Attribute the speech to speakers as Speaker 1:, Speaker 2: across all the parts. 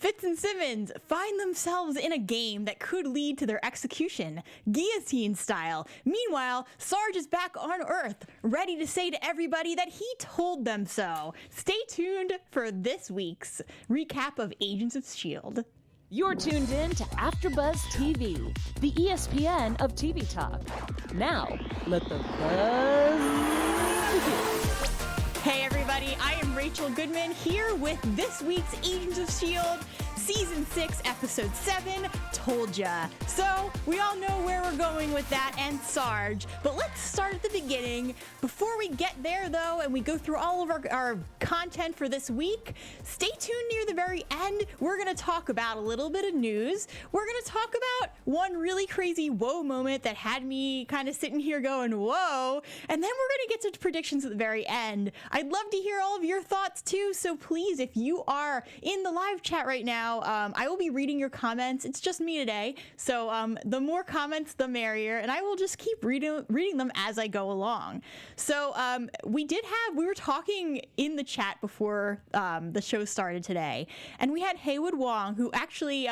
Speaker 1: Fitz and Simmons find themselves in a game that could lead to their execution, guillotine style. Meanwhile, Sarge is back on Earth, ready to say to everybody that he told them so. Stay tuned for this week's recap of Agents of S.H.I.E.L.D.
Speaker 2: You're tuned in to AfterBuzz TV, the ESPN of TV talk. Now, let the buzz begin.
Speaker 1: Hey everybody, I am Rachel Goodman here with this week's Agents of S.H.I.E.L.D. Season 6, Episode 7, Toldja. So, we all know where we're going with that and Sarge, but let's start at the beginning. Before we get there though, and we go through all of our content for this week, stay tuned near the very end. We're going to talk about a little bit of news. We're going to talk about one really crazy whoa moment that had me kind of sitting here going, whoa, and then we're going to get to predictions at the very end. I'd love to hear all of your thoughts too, so please, if you are in the live chat right now, I will be reading your comments. It's just me today, so the more comments, the merrier, and I will just keep reading them as I go along. So we were talking in the chat before the show started today, and we had Haywood Wong, who actually,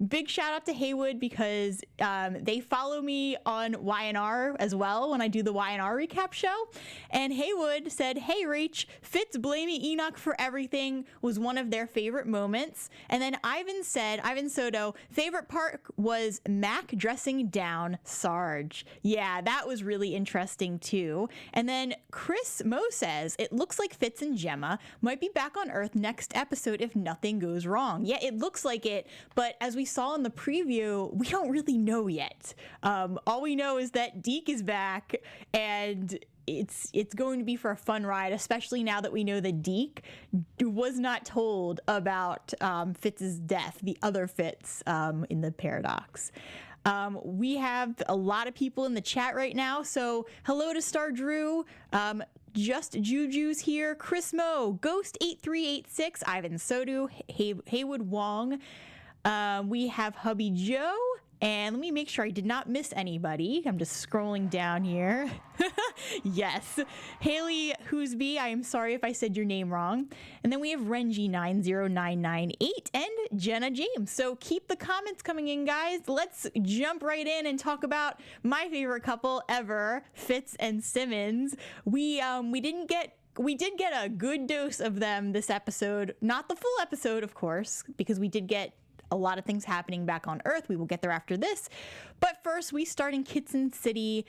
Speaker 1: big shout out to Haywood because they follow me on YNR as well when I do the YNR recap show, and Haywood said, "Hey Rach, Fitz blaming Enoch for everything was one of their favorite moments," and then Ivan Soto, favorite part was Mac dressing down Sarge. Yeah, that was really interesting too. And then Chris Mo says, it looks like Fitz and Gemma might be back on Earth next episode if nothing goes wrong. Yeah, it looks like it, but as we saw in the preview, we don't really know yet. All we know is that Deke is back, and it's going to be for a fun ride, especially now that we know that Deke was not told about Fitz's death, the other Fitz in the paradox. We have a lot of people in the chat right now, so hello to Star Drew, Just Juju's here, Chris Mo, Ghost8386, Ivan Sodu, Haywood Wong. We have Hubby Joe. And let me make sure I did not miss anybody. I'm just scrolling down here. Yes. Haley Hoosby, I am sorry if I said your name wrong. And then we have Renji90998 and Jenna James. So keep the comments coming in, guys. Let's jump right in and talk about my favorite couple ever, Fitz and Simmons. We did get a good dose of them this episode. Not the full episode, of course, because we did get a lot of things happening back on Earth. We will get there after this. But first, we start in Kitson City.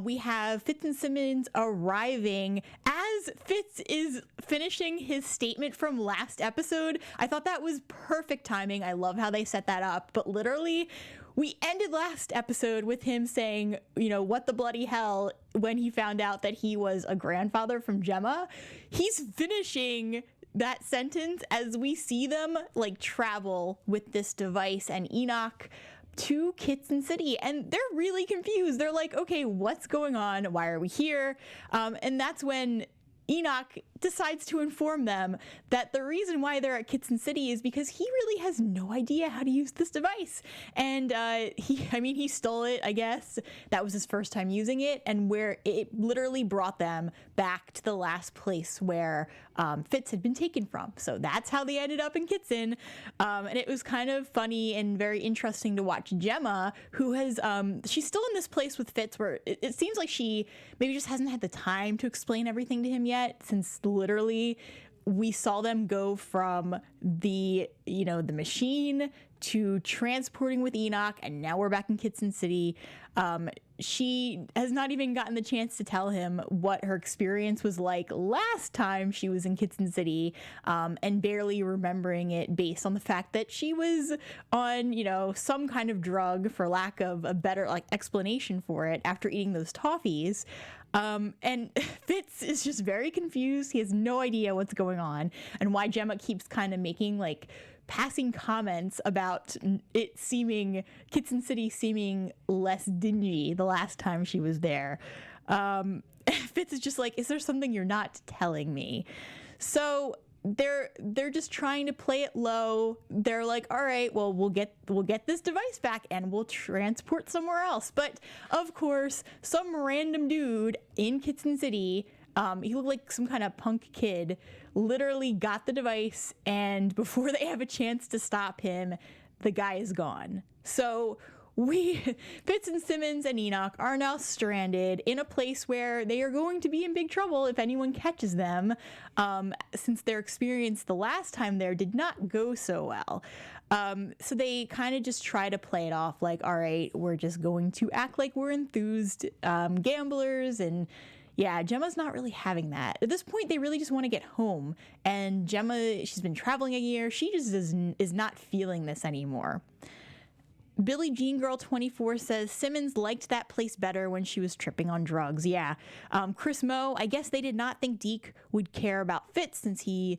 Speaker 1: We have Fitz and Simmons arriving as Fitz is finishing his statement from last episode. I thought that was perfect timing. I love how they set that up. But literally, we ended last episode with him saying, what the bloody hell, when he found out that he was a grandfather from Gemma. He's finishing that sentence as we see them travel with this device and Enoch to Kitson City, and they're really confused. They're like, okay, what's going on? Why are we here? And that's when Enoch decides to inform them that the reason why they're at Kitson City is because he really has no idea how to use this device. And he stole it, I guess. That was his first time using it, and where it literally brought them back to the last place where Fitz had been taken from. So that's how they ended up in Kitson. And it was kind of funny and very interesting to watch Gemma, who has, she's still in this place with Fitz where it seems like she maybe just hasn't had the time to explain everything to him yet, since literally we saw them go from the machine to transporting with Enoch, and now we're back in Kitson City. She has not even gotten the chance to tell him what her experience was like last time she was in Kitson City, and barely remembering it based on the fact that she was on, some kind of drug, for lack of a better explanation for it, after eating those toffees. And Fitz is just very confused. He has no idea what's going on and why Gemma keeps kind of making passing comments about it seeming, Kitson City seeming less dingy the last time she was there. Fitz is just like, is there something you're not telling me? So they're just trying to play it low. They're like, all right, well, we'll get this device back and we'll transport somewhere else. But of course, some random dude in Kitson City He looked like some kind of punk kid, literally got the device, and before they have a chance to stop him, the guy is gone. So Fitz and Simmons and Enoch are now stranded in a place where they are going to be in big trouble if anyone catches them, since their experience the last time there did not go so well. So they kind of just try to play it off like, all right, we're just going to act like we're enthused gamblers. And yeah, Gemma's not really having that. At this point, they really just want to get home. And Gemma, she's been traveling a year. She just is not feeling this anymore. Billie Jean Girl 24 says Simmons liked that place better when she was tripping on drugs. Yeah. Chris Moe, I guess they did not think Deke would care about Fitz since he's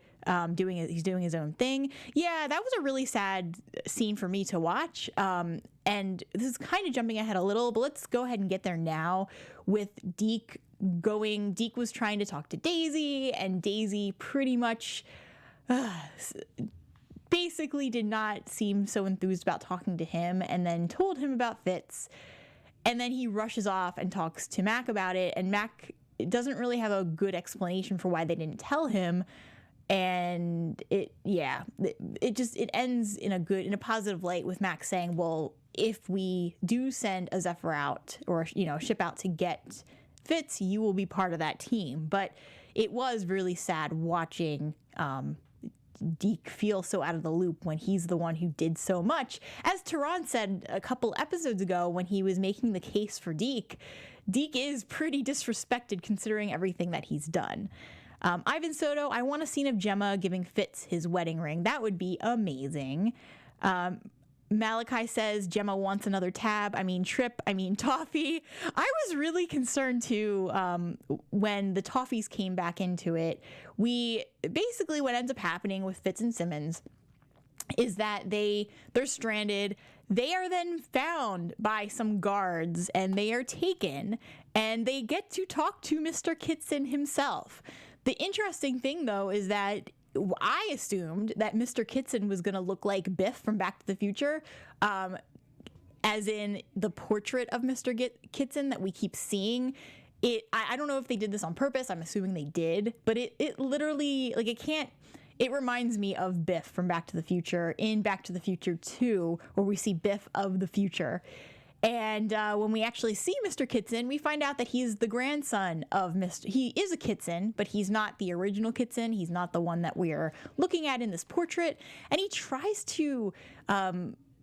Speaker 1: doing his own thing. Yeah, that was a really sad scene for me to watch. And this is kind of jumping ahead a little, but let's go ahead and get there now with Deke going. Deke was trying to talk to Daisy, and Daisy pretty much basically did not seem so enthused about talking to him, and then told him about Fitz. And then he rushes off and talks to Mac about it, and Mac doesn't really have a good explanation for why they didn't tell him. And it ends in a positive light with Mac saying, well, if we do send a Zephyr out, or ship out to get Fitz, you will be part of that team. But it was really sad watching Deke feel so out of the loop when he's the one who did so much. As Tehran said a couple episodes ago when he was making the case for Deke is pretty disrespected considering everything that he's done. Ivan Soto, I want a scene of Gemma giving Fitz his wedding ring. That would be amazing. Malachi says Gemma wants another toffee. I was really concerned too when the toffees came back into it. What ends up happening with Fitz and Simmons is that they're stranded. They are then found by some guards and they are taken, and they get to talk to Mr. Kitson himself. The interesting thing though is that I assumed that Mr. Kitson was going to look like Biff from Back to the Future, as in the portrait of Mr. Kitson that we keep seeing. I don't know if they did this on purpose. I'm assuming they did, but it literally, it reminds me of Biff from Back to the Future in Back to the Future 2, where we see Biff of the future. And when we actually see Mr. Kitson, we find out that he's the grandson of he is a Kitson, but he's not the original Kitson. He's not the one that we're looking at in this portrait. And he tries to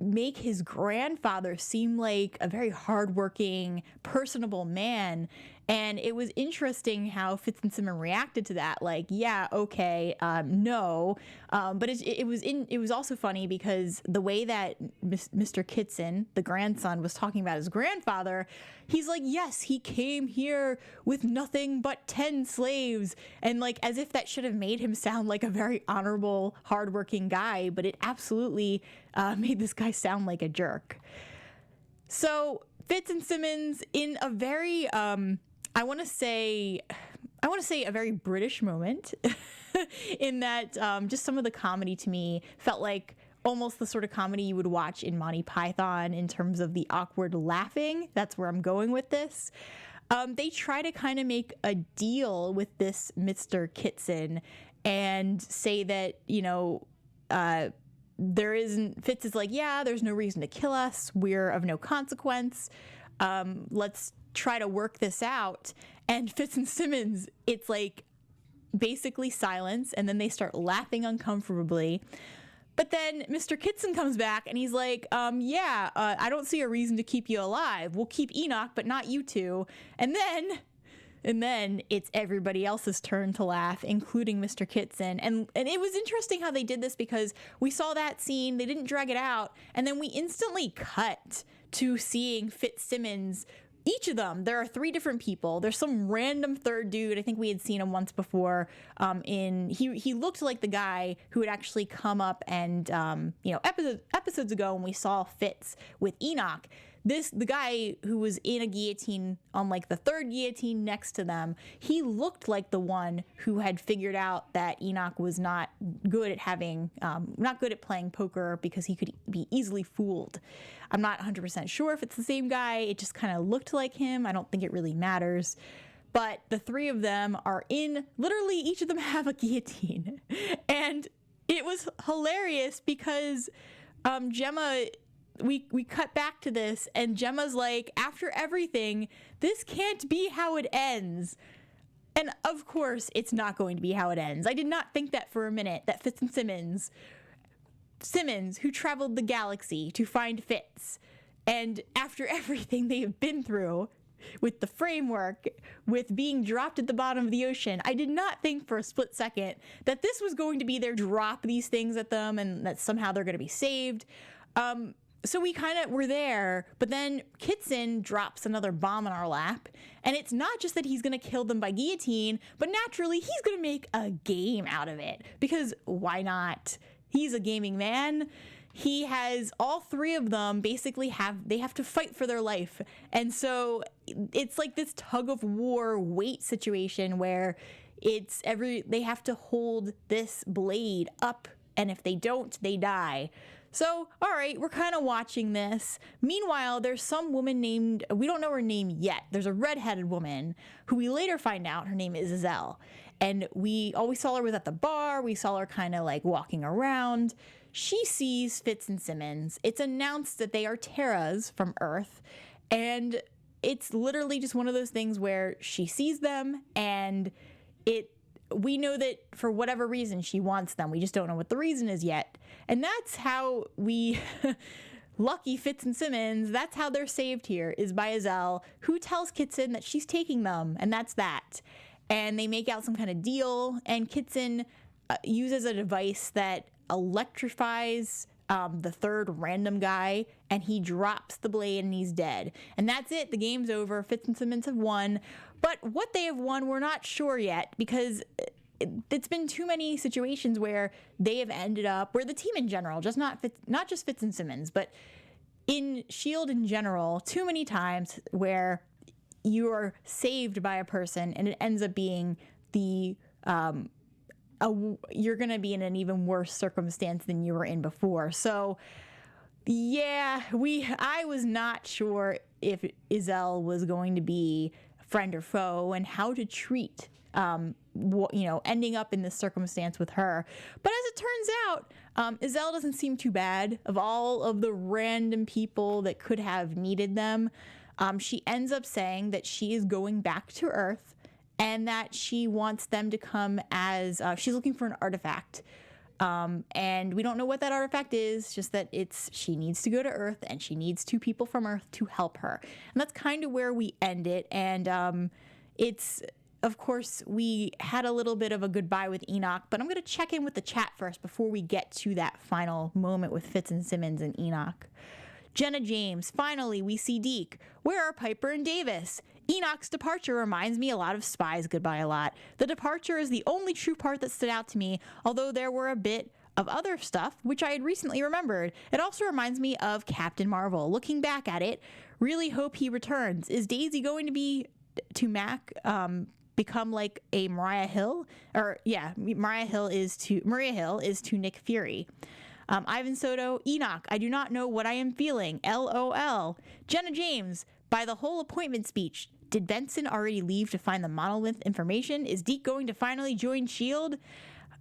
Speaker 1: make his grandfather seem like a very hardworking, personable man. And it was interesting how Fitz and Simmons reacted to that. Like, yeah, okay, no. But it was also funny because the way that Mr. Kitson, the grandson, was talking about his grandfather, he's like, yes, he came here with nothing but 10 slaves. And like, as if that should have made him sound like a very honorable, hardworking guy. But it absolutely made this guy sound like a jerk. So Fitz and Simmons, in a very I want to say a very British moment in that just some of the comedy to me felt like almost the sort of comedy you would watch in Monty Python in terms of the awkward laughing. That's where I'm going with this. They try to kind of make a deal with this Mr. Kitson and say that, Fitz is like, yeah, there's no reason to kill us. We're of no consequence. Let's try to work this out. And Fitz and Simmons, it's like basically silence, and then they start laughing uncomfortably. But then Mr. Kitson comes back and he's like, I don't see a reason to keep you alive. We'll keep Enoch, but not you two. And then it's everybody else's turn to laugh, including Mr. Kitson. And it was interesting how they did this because we saw that scene, they didn't drag it out, and then we instantly cut to seeing Fitzsimmons. Each of them, there are 3 different people. There's some random third dude. I think we had seen him once before. He looked like the guy who had actually come up and episodes ago when we saw Fitz with Enoch. The guy who was in a guillotine on like the 3rd guillotine next to them, he looked like the one who had figured out that Enoch was not good at playing poker because he could be easily fooled. I'm not 100% sure if it's the same guy. It just kind of looked like him. I don't think it really matters. but the three of them are in, literally each of them have a guillotine. And it was hilarious because Gemma, we cut back to this, and Gemma's like, after everything, this can't be how it ends. And of course, it's not going to be how it ends. I did not think that for a minute, that Fitz and Simmons, who traveled the galaxy to find Fitz, and after everything they have been through with the framework, with being dropped at the bottom of the ocean, I did not think for a split second that this was going to be their drop these things at them and that somehow they're going to be saved. So we kind of were there, but then Kitson drops another bomb in our lap, and it's not just that he's going to kill them by guillotine, but naturally he's going to make a game out of it, because why not? He's a gaming man. He has all three of them basically have to fight for their life. And so it's like this tug of war weight situation where they have to hold this blade up, and if they don't, they die. So, all right, we're kind of watching this. Meanwhile, there's some woman named, we don't know her name yet. There's a redheaded woman who we later find out her name is S.H.I.E.L.D. And we saw her was at the bar. We saw her kind of like walking around. She sees Fitz and Simmons. It's announced that they are Terras from Earth. And it's literally just one of those things where she sees them, and we know that for whatever reason she wants them. We just don't know what the reason is yet. And that's how lucky Fitz and Simmons, that's how they're saved here, is by S.H.I.E.L.D., who tells Kitson that she's taking them, and that's that. And they make out some kind of deal, and Kitson uses a device that electrifies the third random guy, and he drops the blade and he's dead. And that's it. The game's over. Fitz and Simmons have won. But what they have won, we're not sure yet, because it's been too many situations where they have ended up, where the team in general, not just Fitz and Simmons, but in S.H.I.E.L.D. in general, too many times where you are saved by a person and it ends up being you're going to be in an even worse circumstance than you were in before. So yeah, I was not sure if S.H.I.E.L.D. was going to be friend or foe and how to treat ending up in this circumstance with her. But as it turns out, S.H.I.E.L.D. doesn't seem too bad. Of all of the random people that could have needed them, she ends up saying that she is going back to Earth, and that she wants them to come as, she's looking for an artifact. And we don't know what that artifact is, just that she needs to go to Earth, and she needs two people from Earth to help her. And that's kind of where we end it. And of course, we had a little bit of a goodbye with Enoch, but I'm going to check in with the chat first before we get to that final moment with Fitz and Simmons and Enoch. Jenna James, finally, we see Deke. Where are Piper and Davis? Enoch's departure reminds me a lot of Spy's Goodbye a lot. The departure is the only true part that stood out to me, although there were a bit of other stuff which I had recently remembered. It also reminds me of Captain Marvel. Looking back at it, really hope he returns. Is Daisy going to be to Mac become like a Maria Hill? Or yeah, Maria Hill is to Nick Fury. Ivan Soto, Enoch, I do not know what I am feeling. LOL. Jenna James, by the whole appointment speech, did Benson already leave to find the monolith information? Is Deke going to finally join S.H.I.E.L.D.?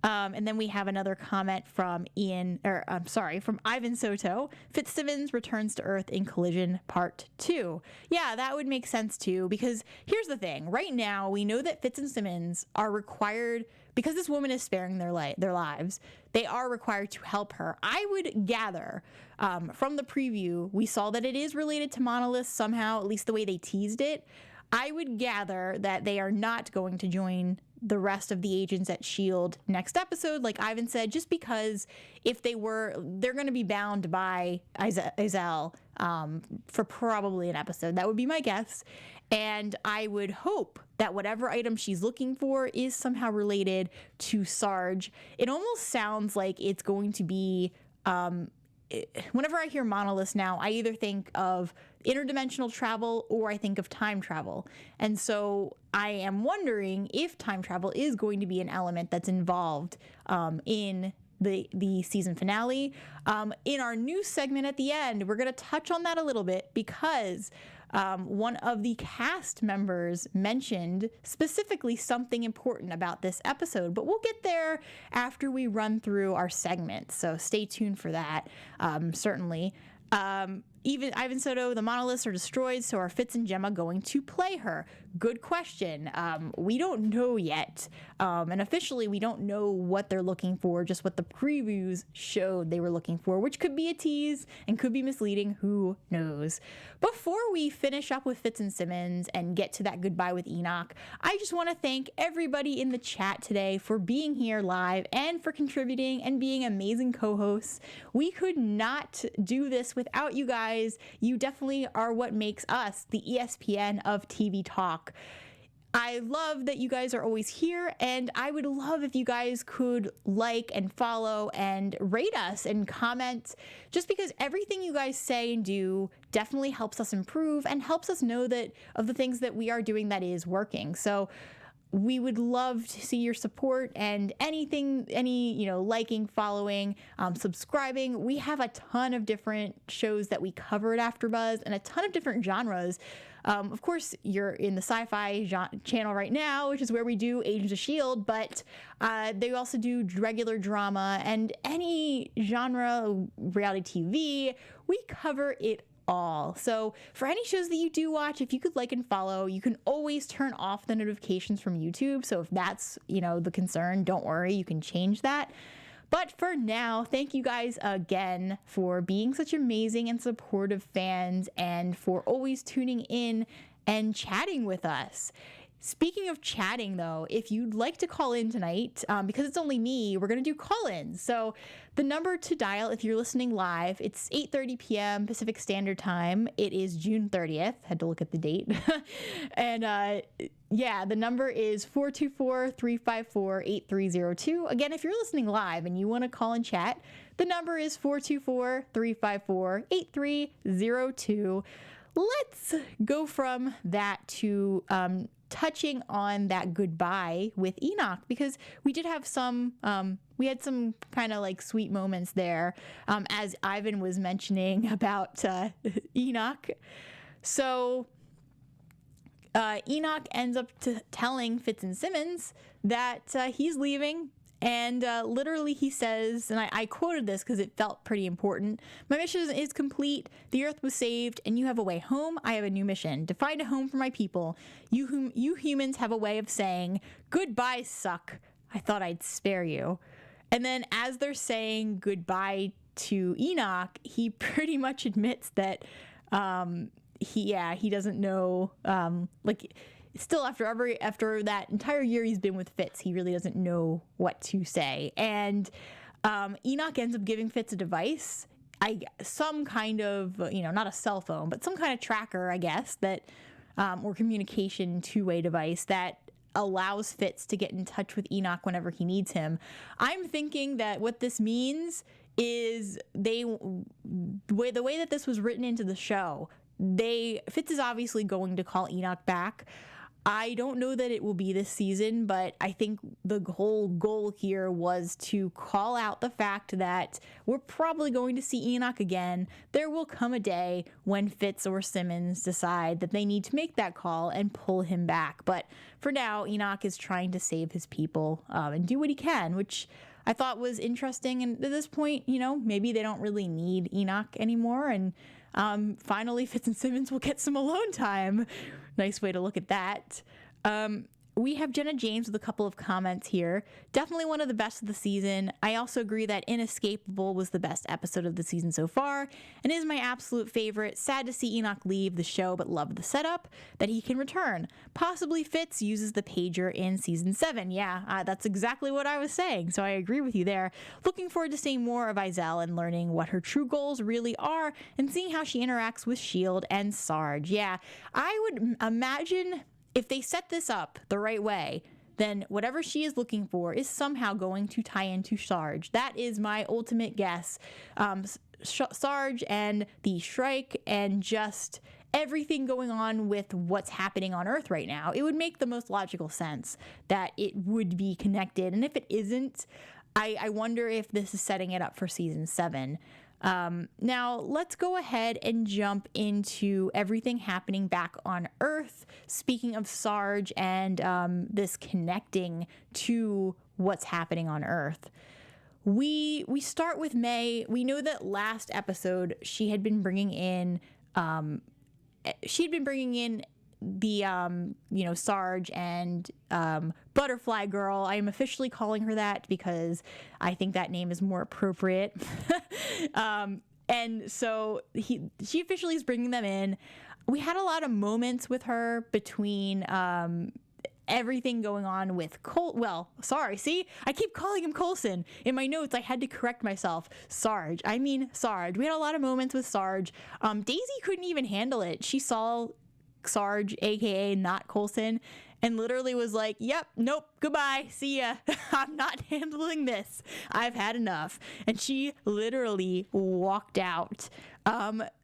Speaker 1: And then we have another comment from from Ivan Soto. Fitzsimmons returns to Earth in Collision Part 2. Yeah, that would make sense too, because here's the thing. Right now, we know that Fitz and Simmons are required, because this woman is sparing their lives, they are required to help her. I would gather from the preview, we saw that it is related to monoliths somehow, at least the way they teased it. I would gather that they are not going to join the rest of the agents at S.H.I.E.L.D. next episode, like Ivan said, just because if they were, they're going to be bound by S.H.I.E.L.D. For probably an episode. That would be my guess. And I would hope that whatever item she's looking for is somehow related to Sarge. It almost sounds like it's going to be, whenever I hear monoliths now, I either think of interdimensional travel or I think of time travel. And so I am wondering if time travel is going to be an element that's involved in the season finale. In our news segment at the end, we're going to touch on that a little bit, because one of the cast members mentioned specifically something important about this episode, but we'll get there after we run through our segments, so stay tuned for that, certainly. Even Ivan Soto, the monoliths are destroyed, so are Fitz and Gemma going to play her? Good question. We don't know yet. And officially, we don't know what they're looking for, just what the previews showed they were looking for, which could be a tease and could be misleading. Who knows? Before we finish up with Fitz and Simmons and get to that goodbye with Enoch, I just want to thank everybody in the chat today for being here live and for contributing and being amazing co-hosts. We could not do this without you guys. You definitely are what makes us the ESPN of TV talk. I love that you guys are always here, and I would love if you guys could like and follow and rate us and comment, just because everything you guys say and do definitely helps us improve and helps us know that of the things that we are doing that is working. So we would love to see your support and anything, liking, following, subscribing. We have a ton of different shows that we cover at AfterBuzz and a ton of different genres. Of course, you're in the sci-fi channel right now, which is where we do Agents of S.H.I.E.L.D., but they also do regular drama and any genre, reality TV. We cover it all. So for any shows that you do watch, if you could like and follow, you can always turn off the notifications from YouTube. So if that's, the concern, don't worry, you can change that. But for now, thank you guys again for being such amazing and supportive fans and for always tuning in and chatting with us. Speaking of chatting, though, if you'd like to call in tonight, because it's only me, we're going to do call-ins. So the number to dial if you're listening live, it's 8:30 p.m. Pacific Standard Time. It is June 30th. Had to look at the date. And the number is 424-354-8302. Again, if you're listening live and you want to call and chat, the number is 424-354-8302. Let's go from that to touching on that goodbye with Enoch, because we did have some kind of like sweet moments there, as Ivan was mentioning about Enoch. So Enoch ends up telling Fitz and Simmons that he's leaving. And literally he says, and I quoted this because it felt pretty important, "My mission is complete. The Earth was saved, and you have a way home. I have a new mission, to find a home for my people. You humans have a way of saying, goodbye, suck. I thought I'd spare you." And then as they're saying goodbye to Enoch, he pretty much admits that he doesn't know, still after that entire year he's been with Fitz, he really doesn't know what to say. And Enoch ends up giving Fitz a device, some kind of, not a cell phone, but some kind of tracker, I guess, that or communication two-way device that allows Fitz to get in touch with Enoch whenever he needs him. I'm thinking that what this means is the way that this was written into the show, Fitz is obviously going to call Enoch back. I don't know that it will be this season, but I think the whole goal here was to call out the fact that we're probably going to see Enoch again. There will come a day when Fitz or Simmons decide that they need to make that call and pull him back. But for now, Enoch is trying to save his people and do what he can, which I thought was interesting. And at this point, maybe they don't really need Enoch anymore. And finally, Fitz and Simmons will get some alone time. Nice way to look at that. We have Jenna James with a couple of comments here. Definitely one of the best of the season. I also agree that Inescapable was the best episode of the season so far and is my absolute favorite. Sad to see Enoch leave the show, but love the setup that he can return. Possibly Fitz uses the pager in season 7. Yeah, that's exactly what I was saying, so I agree with you there. Looking forward to seeing more of S.H.I.E.L.D. and learning what her true goals really are and seeing how she interacts with S.H.I.E.L.D. and Sarge. Yeah, I would imagine if they set this up the right way, then whatever she is looking for is somehow going to tie into Sarge. That is my ultimate guess. Sarge and the strike and just everything going on with what's happening on Earth right now. It would make the most logical sense that it would be connected. And if it isn't, I wonder if this is setting it up for season 7. Now, let's go ahead and jump into everything happening back on Earth. Speaking of Sarge and this connecting to what's happening on Earth. We start with May. We know that last episode she had been bringing in the Sarge and Butterfly Girl. I am officially calling her that because I think that name is more appropriate. And so she officially is bringing them in. We had a lot of moments with her between everything going on with see, I keep calling him Coulson. In my notes, I had to correct myself. Sarge. I mean Sarge. We had a lot of moments with Sarge. Daisy couldn't even handle it. She saw Sarge, aka not Coulson, and literally was like, yep, nope, goodbye, see ya. I'm not handling this. I've had enough. And she literally walked out.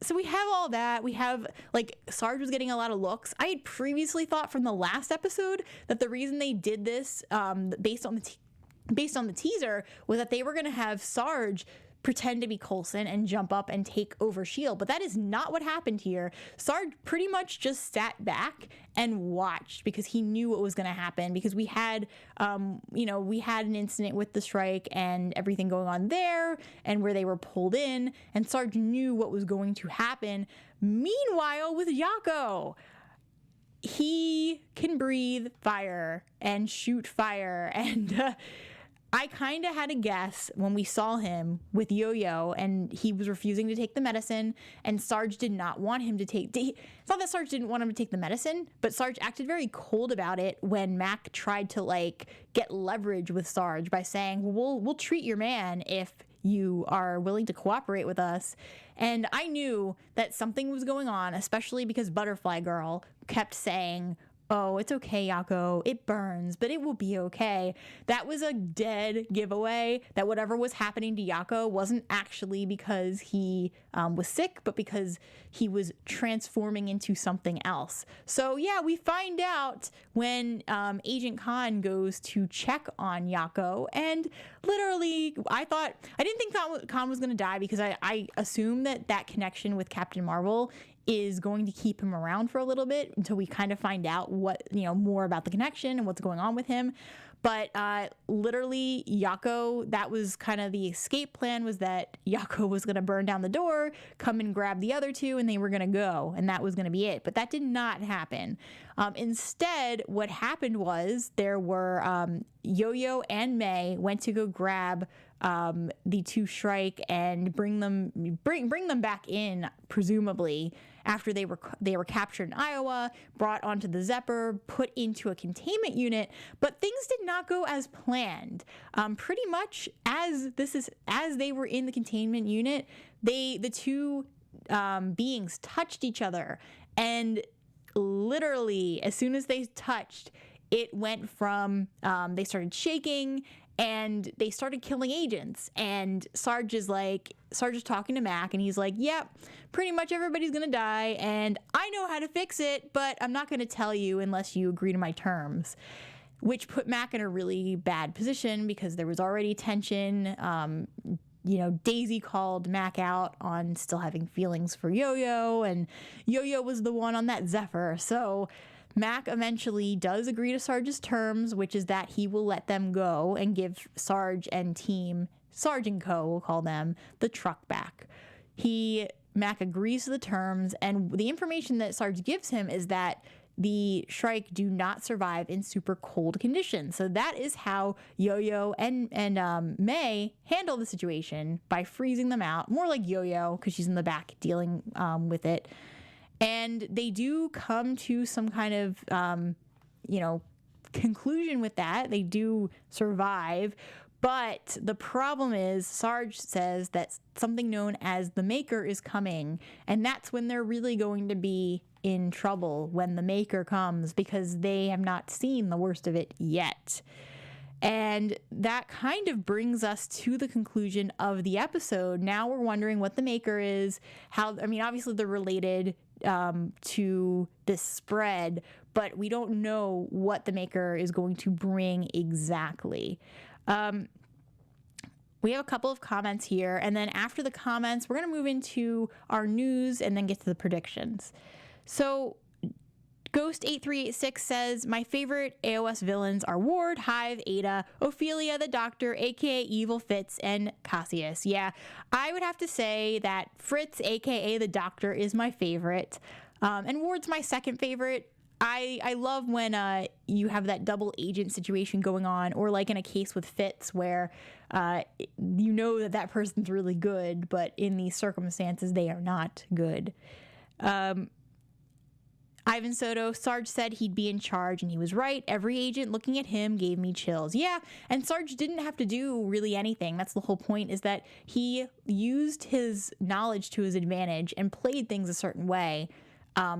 Speaker 1: So we have all that. We have, like, Sarge was getting a lot of looks. I had previously thought from the last episode that the reason they did this, based on the teaser, was that they were going to have Sarge pretend to be Coulson and jump up and take over S.H.I.E.L.D. But that is not what happened here. Sarge pretty much just sat back and watched because he knew what was going to happen, because we had an incident with the strike and everything going on there and where they were pulled in, and Sarge knew what was going to happen. Meanwhile, with Yako, he can breathe fire and shoot fire, and I kind of had a guess when we saw him with Yo-Yo and he was refusing to take the medicine, and Sarge did not want him to take... It's not that Sarge didn't want him to take the medicine, but Sarge acted very cold about it when Mac tried to, like, get leverage with Sarge by saying, we'll treat your man if you are willing to cooperate with us. And I knew that something was going on, especially because Butterfly Girl kept saying, oh, it's okay, Yako. It burns, but it will be okay. That was a dead giveaway that whatever was happening to Yako wasn't actually because he was sick, but because he was transforming into something else. So yeah, we find out when Agent Khan goes to check on Yako, and literally, I didn't think Khan was going to die because I assumed that connection with Captain Marvel is going to keep him around for a little bit until we kind of find out more about the connection and what's going on with him. But literally, Yako, that was kind of the escape plan, was that Yako was going to burn down the door, come and grab the other two, and they were going to go, and that was going to be it. But that did not happen. Instead, what happened was there were Yo-Yo and May went to go grab the two Shrike and bring them back in, presumably after they were captured in Iowa, brought onto the Zephyr, put into a containment unit. But things did not go as planned. Pretty much as they were in the containment unit, the two beings touched each other, and literally as soon as they touched, it went from they started shaking and they started killing agents. And Sarge is talking to Mac, and he's like, yep, pretty much everybody's gonna die, and I know how to fix it, but I'm not gonna tell you unless you agree to my terms. Which put Mac in a really bad position because there was already tension. Daisy called Mac out on still having feelings for Yo-Yo, and Yo-Yo was the one on that Zephyr. So Mac eventually does agree to Sarge's terms, which is that he will let them go and give Sarge and team, Sarge and Co, we'll call them, the truck back. Mac agrees to the terms, and the information that Sarge gives him is that the Shrike do not survive in super cold conditions. So that is how Yo-Yo and May handle the situation, by freezing them out. More like Yo-Yo, because she's in the back dealing with it. And they do come to some kind of, conclusion with that. They do survive. But the problem is, Sarge says that something known as the Maker is coming. And that's when they're really going to be in trouble, when the Maker comes, because they have not seen the worst of it yet. And that kind of brings us to the conclusion of the episode. Now we're wondering what the Maker is, obviously they're related to this spread, but we don't know what the Maker is going to bring exactly. we have a couple of comments here, and then after the comments, we're going to move into our news and then get to the predictions. So Ghost8386 says, my favorite AOS villains are Ward, Hive, Ada, Ophelia, the Doctor, aka Evil Fitz, and Cassius. Yeah, I would have to say that Fritz, aka the Doctor, is my favorite, and Ward's my second favorite. I love when you have that double agent situation going on, or like in a case with Fitz where you know that person's really good, but in these circumstances they are not good. Ivan Soto, Sarge said he'd be in charge, and he was right. Every agent looking at him gave me chills. Yeah, and Sarge didn't have to do really anything. That's the whole point, is that he used his knowledge to his advantage and played things a certain way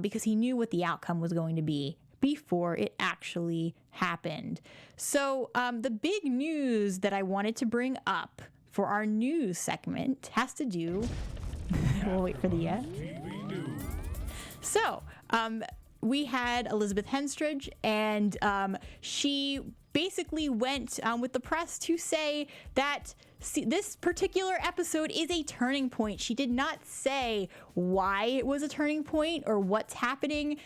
Speaker 1: because he knew what the outcome was going to be before it actually happened. So the big news that I wanted to bring up for our news segment has to do... we'll wait for the... So, we had Elizabeth Henstridge, and she basically went with the press to say that this particular episode is a turning point. She did not say why it was a turning point or what's happening,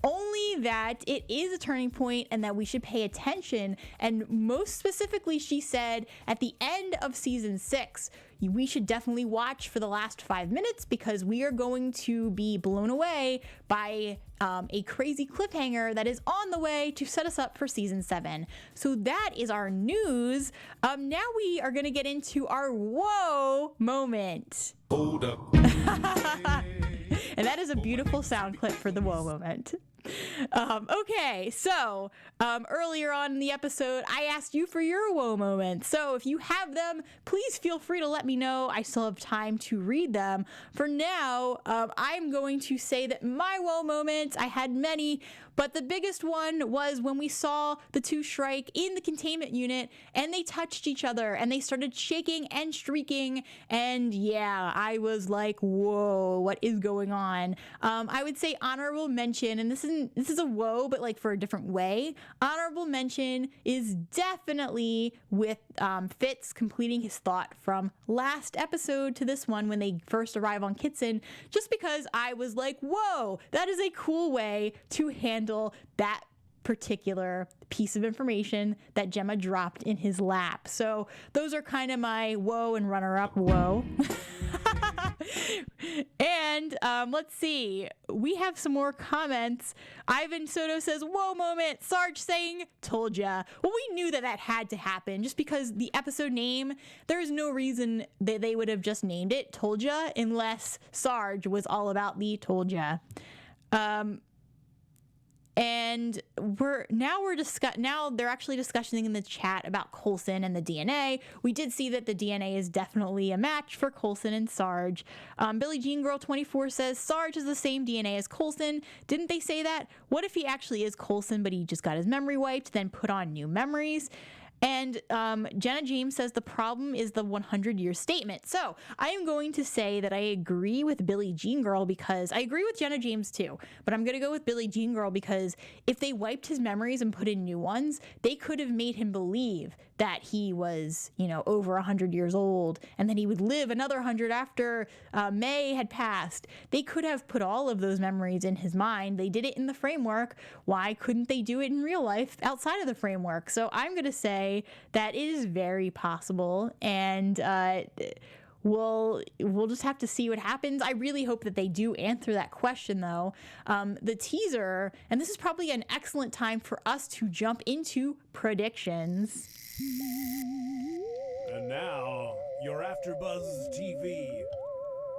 Speaker 1: only that it is a turning point and that we should pay attention. And most specifically, she said at the end of season 6, we should definitely watch for the last 5 minutes, because we are going to be blown away by a crazy cliffhanger that is on the way to set us up for season 7. So that is our news. Now we are going to get into our whoa moment.
Speaker 3: Hold up.
Speaker 1: And that is a beautiful sound clip for the whoa moment. Okay, so earlier on in the episode, I asked you for your whoa moments. So if you have them, please feel free to let me know. I still have time to read them. For now, I'm going to say that my whoa moments, I had many, but the biggest one was when we saw the two Shrike in the containment unit, and they touched each other, and they started shaking and shrieking, and yeah, I was like, whoa, what is going on? I would say honorable mention, and this is a whoa, but like for a different way. Honorable mention is definitely with Fitz completing his thought from last episode to this one when they first arrive on Kitson, just because I was like, whoa, that is a cool way to handle that particular piece of information that Gemma dropped in his lap. So those are kind of my whoa and runner-up whoa. And let's see, we have some more comments. Ivan Soto says, whoa moment, Sarge saying Toldja. Well, we knew that had to happen, just because the episode name, there's no reason that they would have just named it Toldja unless Sarge was all about the Toldja. And now they're actually discussing in the chat about Coulson and the DNA. We did see that the DNA is definitely a match for Coulson and Sarge. Billie Jean Girl 24 says Sarge is the same DNA as Coulson. Didn't they say that? What if he actually is Coulson, but he just got his memory wiped, then put on new memories? And Jenna James says the problem is the 100-year statement. So I am going to say that I agree with Billie Jean Girl, because I agree with Jenna James too, but I'm going to go with Billie Jean Girl because if they wiped his memories and put in new ones, they could have made him believe that he was, over 100 years old, and then he would live another 100 after May had passed. They could have put all of those memories in his mind. They did it in the framework. Why couldn't they do it in real life outside of the framework? So I'm going to say that it is very possible, and we'll just have to see what happens. I really hope that they do answer that question, though. The teaser, and this is probably an excellent time for us to jump into predictions.
Speaker 3: And now, your AfterBuzz TV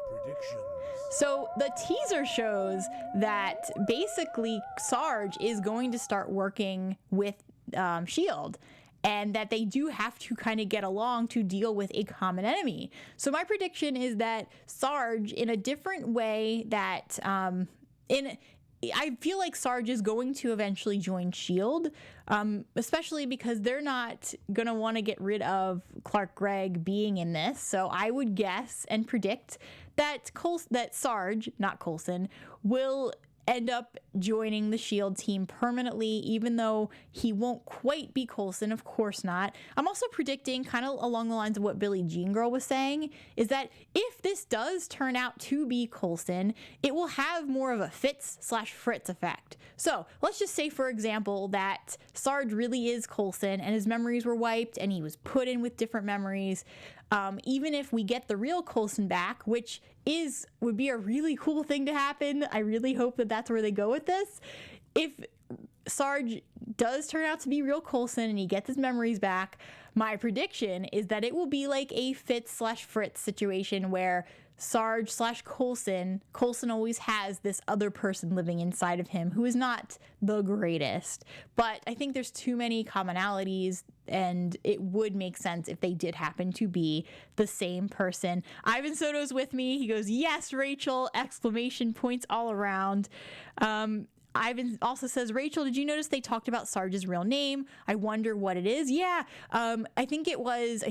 Speaker 3: predictions.
Speaker 1: So the teaser shows that basically Sarge is going to start working with S.H.I.E.L.D., and that they do have to kind of get along to deal with a common enemy. So my prediction is that Sarge, in a different way that, I feel like Sarge is going to eventually join S.H.I.E.L.D., especially because they're not going to want to get rid of Clark Gregg being in this. So I would guess and predict that Sarge, not Coulson, will end up joining the S.H.I.E.L.D. team permanently, even though he won't quite be Coulson. Of course not. I'm also predicting, kind of along the lines of what Billie Jean Girl was saying, is that if this does turn out to be Coulson, it will have more of a Fitz/Fritz effect. So let's just say, for example, that Sarge really is Coulson and his memories were wiped and he was put in with different memories. Even if we get the real Coulson back, which would be a really cool thing to happen. I really hope that that's where they go with this. If Sarge does turn out to be real Coulson and he gets his memories back, my prediction is that it will be like a Fitz/Fritz situation where Sarge/Coulson always has this other person living inside of him who is not the greatest. But I think there's too many commonalities, and it would make sense if they did happen to be the same person. Ivan Soto's with me. He goes, "Yes, Rachel!" Exclamation points all around. Ivan also says, "Rachel, did you notice they talked about Sarge's real name? I wonder what it is." Yeah, I think it was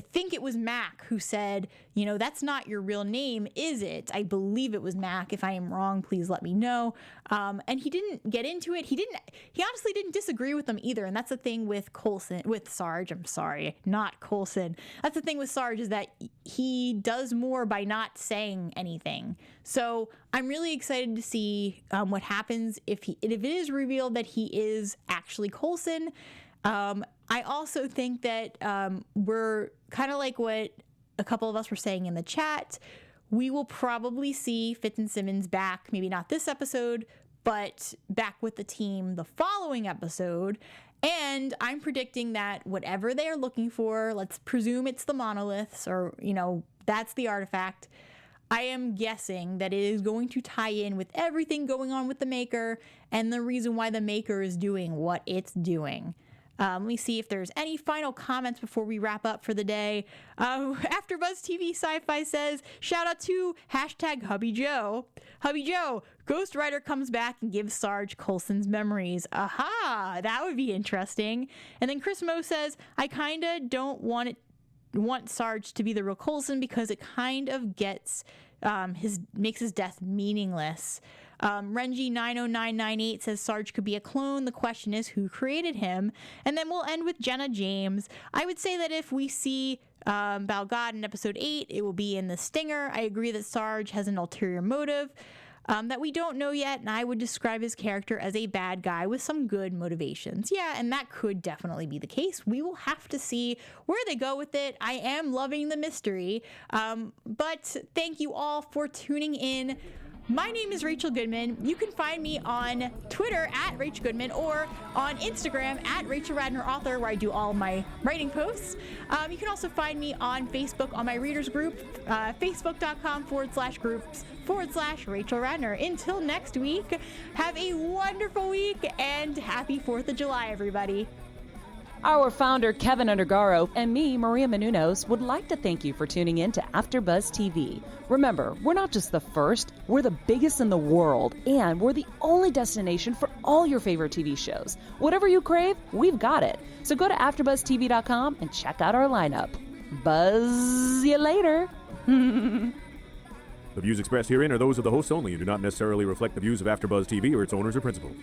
Speaker 1: Mac who said, "That's not your real name, is it?" I believe it was Mac. If I am wrong, please let me know. And he didn't get into it. He honestly didn't disagree with them either. And that's the thing with Sarge. I'm sorry, not Coulson. That's the thing with Sarge, is that he does more by not saying anything. So I'm really excited to see what happens if it is revealed that he is actually Coulson. I also think that we're kind of like what a couple of us were saying in the chat. We will probably see Fitz and Simmons back, maybe not this episode, but back with the team the following episode. And I'm predicting that whatever they are looking for, let's presume it's the monoliths or, that's the artifact. I am guessing that it is going to tie in with everything going on with the Maker and the reason why the Maker is doing what it's doing. Let me see if there's any final comments before we wrap up for the day. AfterBuzz TV Sci-Fi says, shout out to #Hubby Joe. Hubby Joe, Ghost Rider comes back and gives Sarge Coulson's memories. Aha, that would be interesting. And then Chris Mo says, I kind of don't want Sarge to be the real Coulson because it kind of gets makes his death meaningless. Renji 90998 says Sarge could be a clone. The question is who created him. And then we'll end with Jenna James. I would say that if we see Balgod in episode 8, it will be in the Stinger. I agree that Sarge has an ulterior motive that we don't know yet, and I would describe his character as a bad guy with some good motivations. Yeah, and that could definitely be the case. We will have to see where they go with it. I am loving the mystery, but thank you all for tuning in. My name is Rachel Goodman. You can find me on Twitter at Rachel Goodman or on Instagram at Rachel Radner Author, where I do all my writing posts. You can also find me on Facebook on my readers group, facebook.com/groups/Rachel Radner. Until next week, have a wonderful week and happy 4th of July, everybody.
Speaker 2: Our founder, Kevin Undergaro, and me, Maria Menounos, would like to thank you for tuning in to AfterBuzz TV. Remember, we're not just the first, we're the biggest in the world, and we're the only destination for all your favorite TV shows. Whatever you crave, we've got it. So go to AfterBuzzTV.com and check out our lineup. Buzz you later.
Speaker 4: The views expressed herein are those of the hosts only and do not necessarily reflect the views of AfterBuzz TV or its owners or principals.